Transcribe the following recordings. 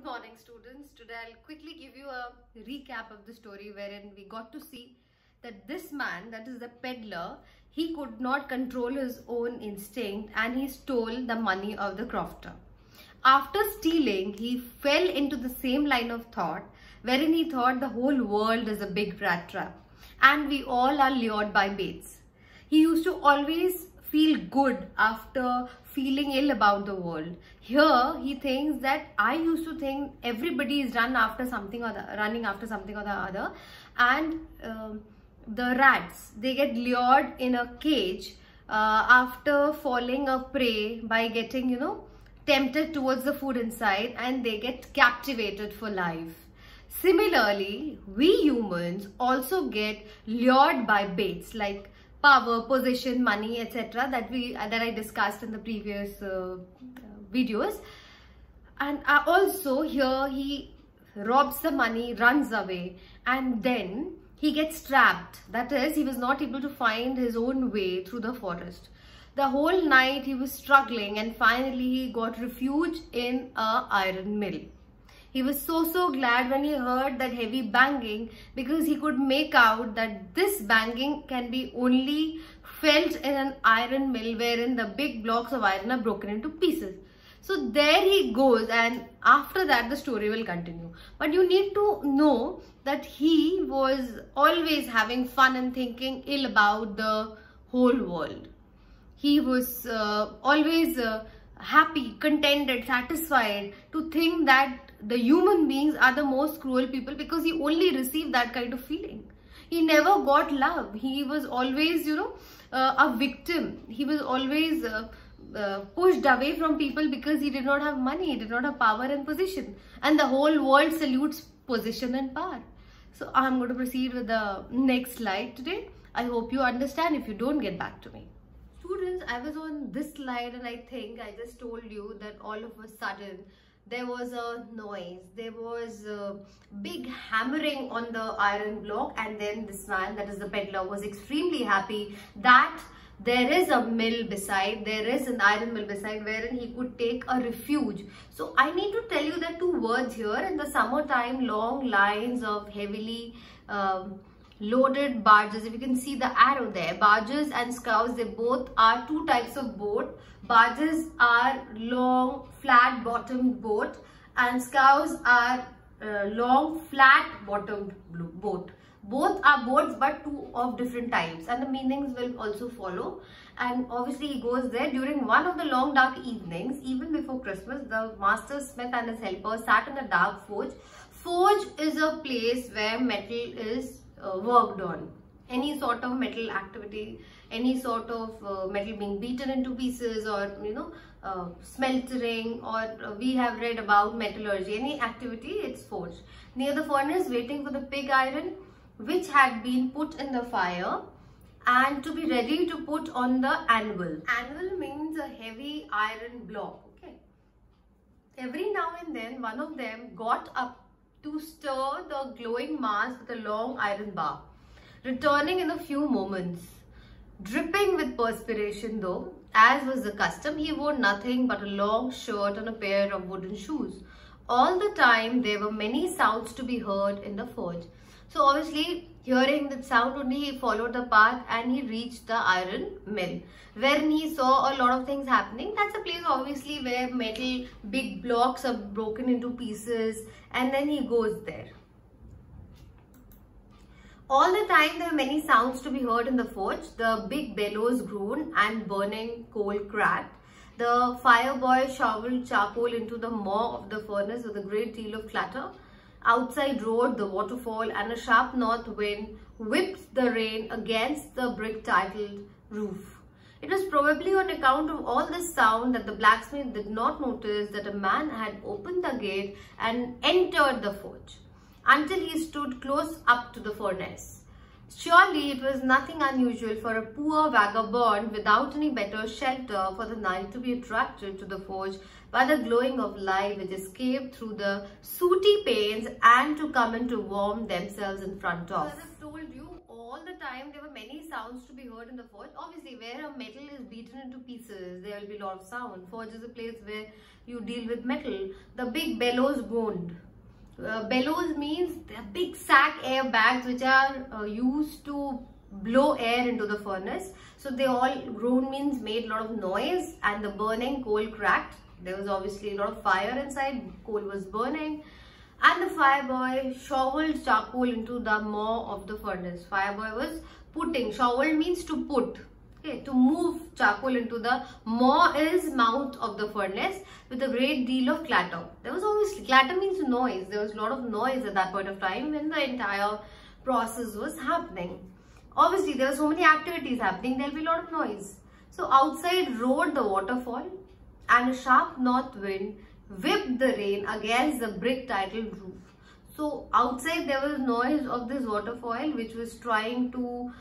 morning, students. Today I'll quickly give you a recap of the story wherein we got to see that this man, that is the peddler, he could not control his own instinct and he stole the money of the crofter. After stealing, he fell into the same line of thought wherein he thought the whole world is a big rat trap and we all are lured by baits. He used to always feel good after feeling ill about the world. Here he thinks that I used to think everybody is running after something or the other, and the rats, they get lured in a cage after falling a prey by getting tempted towards the food inside, and they get captivated for life. Similarly, we humans also get lured by baits like power, position, money, etc. that I discussed in the previous videos. And also here he robs the money, runs away, and then he gets trapped. That is, he was not able to find his own way through the forest. The whole night he was struggling, and finally he got refuge in a iron mill. He was so glad when he heard that heavy banging, because he could make out that this banging can be only felt in an iron mill wherein the big blocks of iron are broken into pieces. So there he goes, and after that the story will continue. But you need to know that he was always having fun and thinking ill about the whole world. He was always happy, contented, satisfied to think that the human beings are the most cruel people, because he only received that kind of feeling. He never got love. He was always, a victim. He was always pushed away from people because he did not have money, he did not have power and position. And the whole world salutes position and power. So I'm going to proceed with the next slide today. I hope you understand. If you don't, get back to me. Students, I was on this slide and I think I just told you that all of a sudden there was a noise, there was a big hammering on the iron block, and then this man, that is the peddler, was extremely happy that there is a mill beside, there is an iron mill beside wherein he could take a refuge. So I need to tell you that two words here. In the summertime, long lines of heavily loaded barges, if you can see the arrow there, barges and scows, they both are two types of boat. Barges are long flat bottomed boat and scows are long flat bottomed boat. Both are boats but two of different types, and the meanings will also follow. And obviously he goes there during one of the long dark evenings, even before Christmas. The master smith and his helper sat in a dark forge. Forge is a place where metal is worked on. Any sort of metal activity, any sort of metal being beaten into pieces, or smeltering, or we have read about metallurgy, any activity, it's forged. Near the furnace, waiting for the pig iron which had been put in the fire and to be ready to put on the anvil. Anvil means a heavy iron block. Okay. Every now and then one of them got up to stir the glowing mass with a long iron bar, returning in a few moments. Dripping with perspiration though, as was the custom, he wore nothing but a long shirt and a pair of wooden shoes. All the time there were many sounds to be heard in the forge. So obviously, hearing that sound only, he followed the path and he reached the iron mill, wherein he saw a lot of things happening. That's a place obviously where metal big blocks are broken into pieces, and then he goes there. All the time there were many sounds to be heard in the forge. The big bellows groaned and burning coal cracked. The fire boy shoveled charcoal into the maw of the furnace with a great deal of clatter. Outside roared the waterfall, and a sharp north wind whipped the rain against the brick-tiled roof. It was probably on account of all this sound that the blacksmith did not notice that a man had opened the gate and entered the forge, until he stood close up to the furnace. Surely it was nothing unusual for a poor vagabond without any better shelter for the night to be attracted to the forge by the glowing of light which escaped through the sooty panes, and to come in to warm themselves in front of. As I've told you, all all the time there were many sounds to be heard in the forge. Obviously, where a metal is beaten into pieces, there will be a lot of sound. Forge is a place where you deal with metal. The big bellows groaned. Bellows means they are big sack air bags which are used to blow air into the furnace. So they all groan means made a lot of noise, and the burning coal cracked. There was obviously a lot of fire inside, coal was burning, and the fireboy shoveled charcoal into the maw of the furnace. Fireboy was putting, shovel means to put, okay, to move charcoal into the maw is mouth of the furnace with a great deal of clatter. There was obviously, clatter means noise. There was a lot of noise at that point of time when the entire process was happening. Obviously, there were so many activities happening, there will be a lot of noise. So outside roared the waterfall, and a sharp north wind whipped the rain against the brick-tiled roof. So outside there was noise of this waterfall which was trying to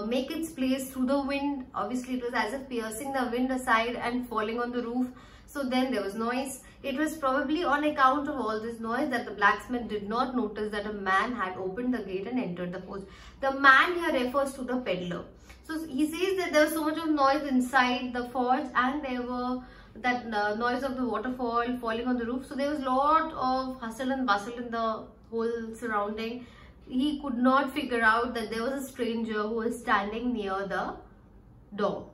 make its place through the wind. Obviously, it was as if piercing the wind aside and falling on the roof. So then there was noise. It was probably on account of all this noise that the blacksmith did not notice that a man had opened the gate and entered the forge. The man here refers to the peddler. So he says that there was so much of noise inside the forge, and there were that noise of the waterfall falling on the roof. So there was a lot of hustle and bustle in the whole surrounding. He could not figure out that there was a stranger who was standing near the door.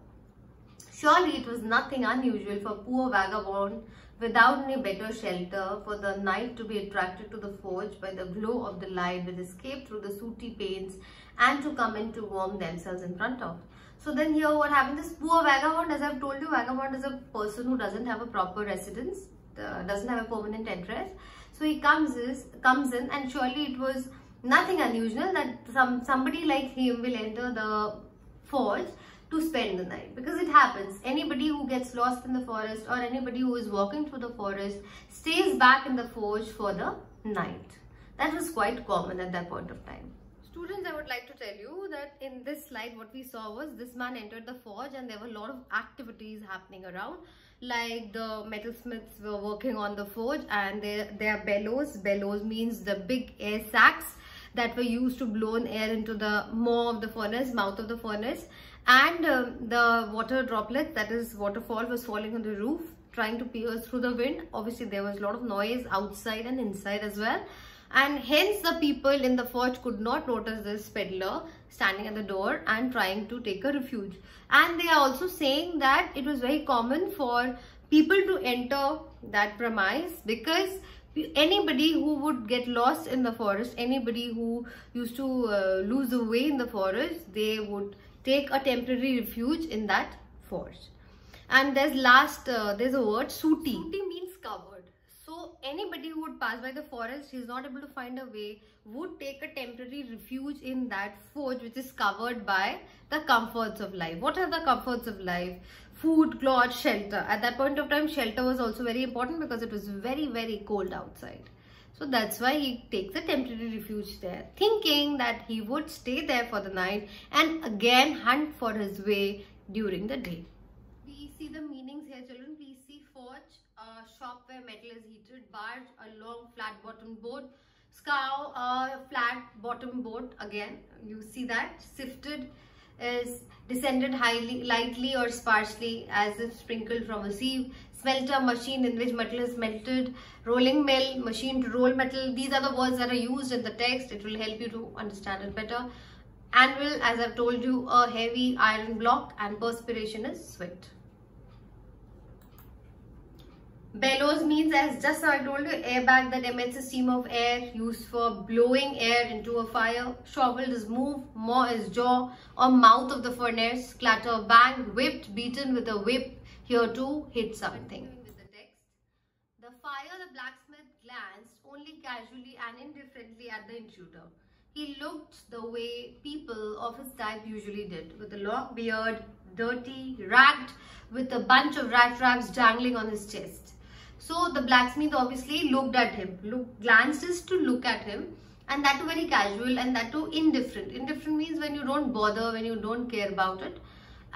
Surely it was nothing unusual for poor vagabond without any better shelter for the night to be attracted to the forge by the glow of the light which escaped through the sooty panes, and to come in to warm themselves in front of. So then here what happened, this poor vagabond, as I've told you, vagabond is a person who doesn't have a proper residence, doesn't have a permanent address. So he comes in, and surely it was nothing unusual that somebody like him will enter the forge to spend the night, because it happens. Anybody who gets lost in the forest or anybody who is walking through the forest stays back in the forge for the night. That was quite common at that point of time. Students, I would like to tell you that in this slide what we saw was this man entered the forge, and there were a lot of activities happening around. Like the metalsmiths were working on the forge, and there are bellows. Bellows means the big air sacs that were used to blow air into the maw of the furnace, mouth of the furnace. And the water droplets, that is waterfall, was falling on the roof, trying to pierce through the wind. Obviously, there was a lot of noise outside and inside as well. And hence the people in the forge could not notice this peddler standing at the door and trying to take a refuge. And they are also saying that it was very common for people to enter that premise, because anybody who would get lost in the forest, anybody who used to lose the way in the forest, they would take a temporary refuge in that forge. And there's a word, sooty. Sooty means covered. So anybody who would pass by the forest, he's not able to find a way, would take a temporary refuge in that forge which is covered by the comforts of life. What are the comforts of life? Food, clothes, shelter. At that point of time, shelter was also very important because it was very, very cold outside. So that's why he takes a temporary refuge there, thinking that he would stay there for the night and again hunt for his way during the day. We see the meanings here, children. We see forge, a shop where metal is heated, barge, a long flat-bottomed boat, scow, a flat-bottomed boat. Again, you see that. Sifted is descended lightly or sparsely as if sprinkled from a sieve. Smelter, machine in which metal is melted. Rolling mill, machine to roll metal. These are the words that are used in the text. It will help you to understand it better. Anvil, as I've told you, a heavy iron block, and perspiration is sweat. Bellows means, as just now I told you, airbag that emits a stream of air used for blowing air into a fire. Shoveled is move, maw is jaw or mouth of the furnace. Clatter, bang, whipped, beaten with a whip. Here too, hit something. With the text, the fire, the blacksmith glanced only casually and indifferently at the intruder. He looked the way people of his type usually did, with a long beard, dirty, ragged, with a bunch of rat traps dangling on his chest. So the blacksmith obviously looked at him. Glanced is to look at him, and that too very casual, and that too indifferent. Indifferent means when you don't bother, when you don't care about it.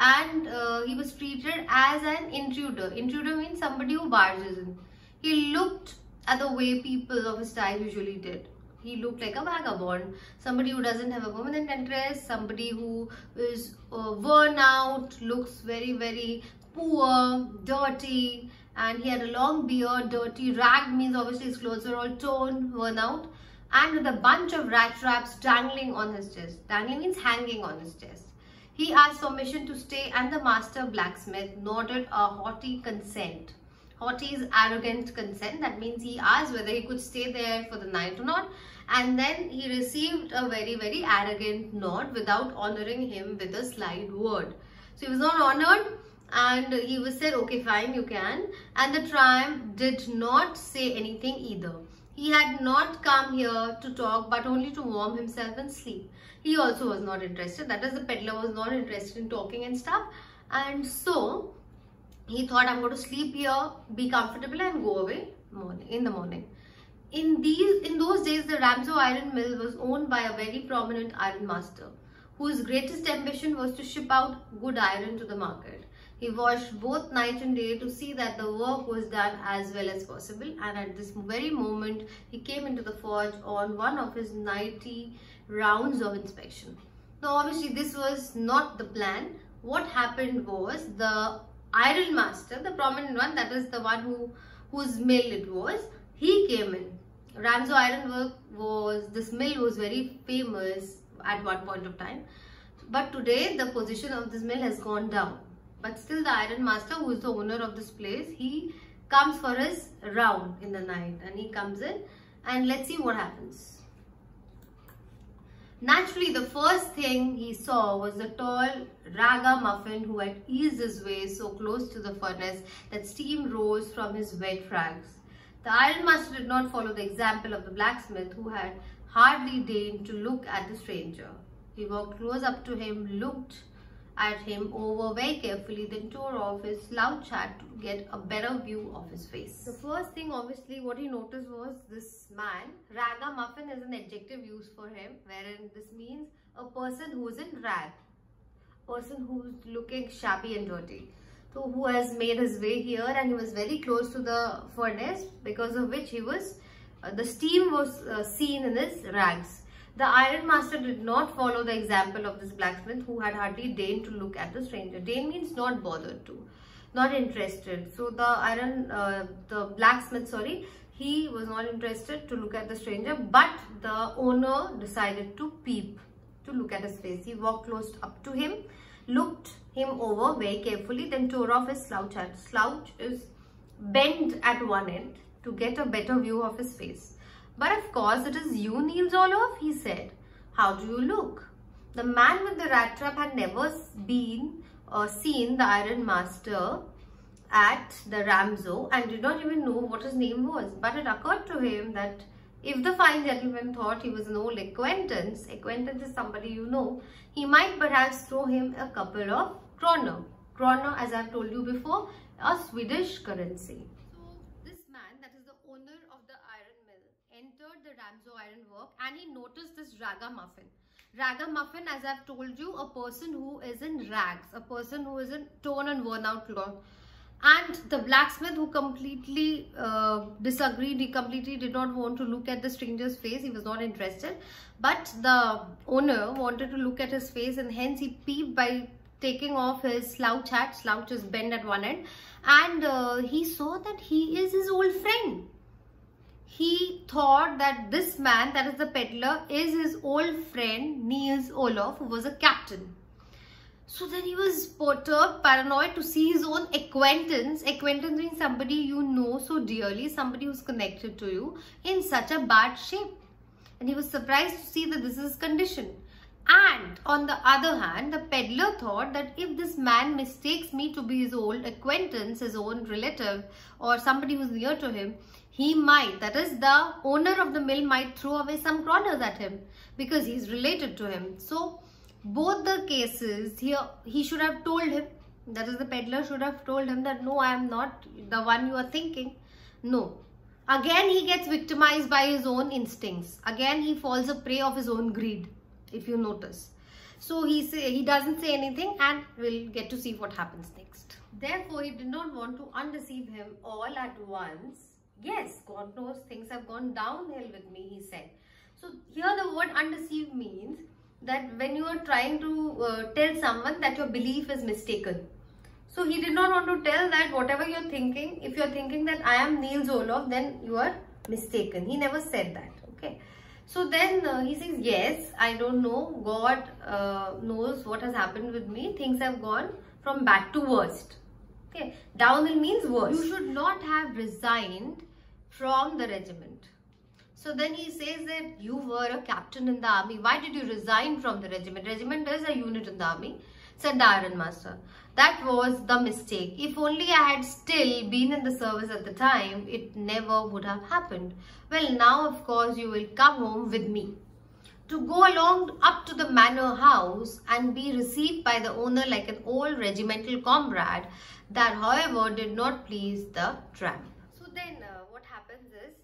And he was treated as an intruder. Intruder means somebody who barges in. He looked at the way people of his type usually did, He looked like a vagabond, somebody who doesn't have a permanent address, somebody who is worn out, looks very, very poor, dirty, and he had a long beard. Dirty, ragged means obviously his clothes are all torn, worn out, and with a bunch of rat traps dangling on his chest. Dangling means hanging on his chest. He asked permission to stay, and the master blacksmith nodded a haughty consent. Haughty is arrogant consent. That means he asked whether he could stay there for the night or not, and then he received a very, very arrogant nod without honoring him with a slight word. So he was not honored, and he was said, okay, fine, you can. And the tramp did not say anything either. He had not come here to talk, but only to warm himself and sleep. He also was not interested. That is, the peddler was not interested in talking and stuff. And so he thought, I'm going to sleep here, be comfortable, and go away in the morning. In those days, the Ramsau Iron Mill was owned by a very prominent iron master, whose greatest ambition was to ship out good iron to the market. He watched both night and day to see that the work was done as well as possible, and at this very moment, he came into the forge on one of his nightly rounds of inspection. Now, obviously, this was not the plan. What happened was, the iron master, the prominent one, that is the one whose mill it was, he came in. Ramsau Iron Work this mill was very famous at one point of time, but today the position of this mill has gone down. But still, the iron master, who is the owner of this place, he comes for his round in the night, and he comes in, and let's see what happens. Naturally, the first thing he saw was the tall ragamuffin who had eased his way so close to the furnace that steam rose from his wet rags. The iron master did not follow the example of the blacksmith, who had hardly deigned to look at the stranger. He walked close up to him, looked at him over very carefully, then tore off his slouch hat to get a better view of his face. The first thing, obviously, what he noticed was this man. Ragamuffin is an adjective used for him, wherein this means a person who is in rag, person who is looking shabby and dirty. So who has made his way here, and he was very close to the furnace, because of which he was, the steam was seen in his rags. The iron master did not follow the example of this blacksmith, who had hardly deigned to look at the stranger. Deign means not bothered to, not interested. So the blacksmith, he was not interested to look at the stranger, but the owner decided to peep, to look at his face. He walked close up to him, looked him over very carefully, then tore off his slouch hat. Slouch is bent at one end to get a better view of his face. But of course, it is you, Niels Olof, he said. How do you look? The man with the rat trap had never been seen the iron master at the Ramsau and did not even know what his name was. But it occurred to him that if the fine gentleman thought he was an old acquaintance is somebody you know, he might perhaps throw him a couple of kroner. Kroner, as I have told you before, a Swedish currency. Entered the Ramsau Iron Work, and he noticed this ragamuffin. Ragamuffin, as I've told you, a person who is in rags, a person who is in torn and worn out cloth. And the blacksmith, who completely disagreed, he completely did not want to look at the stranger's face, he was not interested. But the owner wanted to look at his face, and hence he peeped by taking off his slouch hat. Slouch is bent at one end, and he saw that he is his old friend. He thought that this man, that is the peddler, is his old friend Niels Olof, who was a captain. So then he was perturbed, paranoid to see his own acquaintance. Acquaintance means somebody you know so dearly, somebody who's connected to you, in such a bad shape. And he was surprised to see that this is his condition. And on the other hand, the peddler thought that if this man mistakes me to be his old acquaintance, his own relative, or somebody who's near to him, he might, that is the owner of the mill, might throw away some kroners at him because he's related to him. So both the cases here, he should have told him, that is the peddler should have told him that no, I am not the one you are thinking. No. Again he gets victimized by his own instincts. Again he falls a prey of his own greed, if you notice. So he doesn't say anything, and we'll get to see what happens next. Therefore he did not want to undeceive him all at once. Yes, God knows things have gone downhill with me, he said. So here the word undeceived means that when you are trying to tell someone that your belief is mistaken. So he did not want to tell that whatever you're thinking, if you're thinking that I am Niels Olof, then you are mistaken. He never said that. Okay. So then he says, yes, I don't know. God knows what has happened with me. Things have gone from bad to worst. Okay. Downhill means worse. You should not have resigned from the regiment. So then he says that you were a captain in the army. Why did you resign from the regiment? Regiment is a unit in the army, said the Iron Master. That was the mistake. If only I had still been in the service at the time, it never would have happened. Well, now of course you will come home with me. To go along up to the manor house and be received by the owner like an old regimental comrade, that however did not please the tramp. So then what happens is,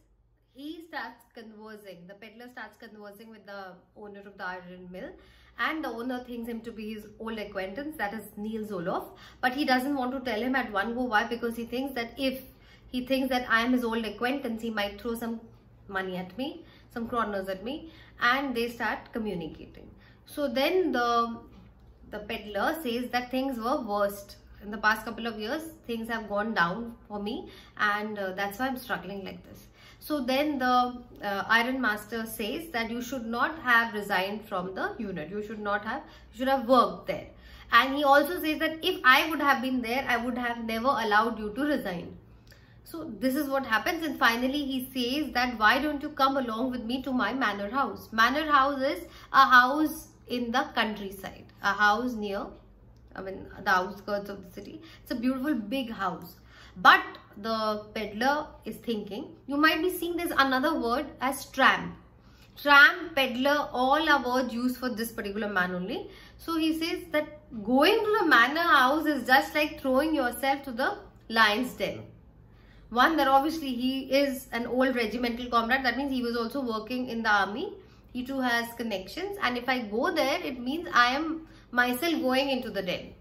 he starts conversing, the peddler starts conversing with the owner of the iron mill, and the owner thinks him to be his old acquaintance, that is Niels Olof, but he doesn't want to tell him at one go. Why? Because he thinks that if he thinks that I am his old acquaintance, he might throw some money at me, some kroners at me, and they start communicating. So then the peddler says that things were worst. In the past couple of years, things have gone down for me, and that's why I'm struggling like this. So then the Iron Master says that you should not have resigned from the unit. You should have worked there. And he also says that if I would have been there, I would have never allowed you to resign. So this is what happens, and finally he says that why don't you come along with me to my manor house. Manor house is a house in the countryside, a house near, the outskirts of the city. It's a beautiful big house. But the peddler is thinking, you might be seeing there's another word as tramp. Tramp, peddler, all are words used for this particular man only. So he says that going to the manor house is just like throwing yourself to the lion's den. One, that obviously he is an old regimental comrade. That means he was also working in the army. He too has connections. And if I go there, it means I am myself going into the den.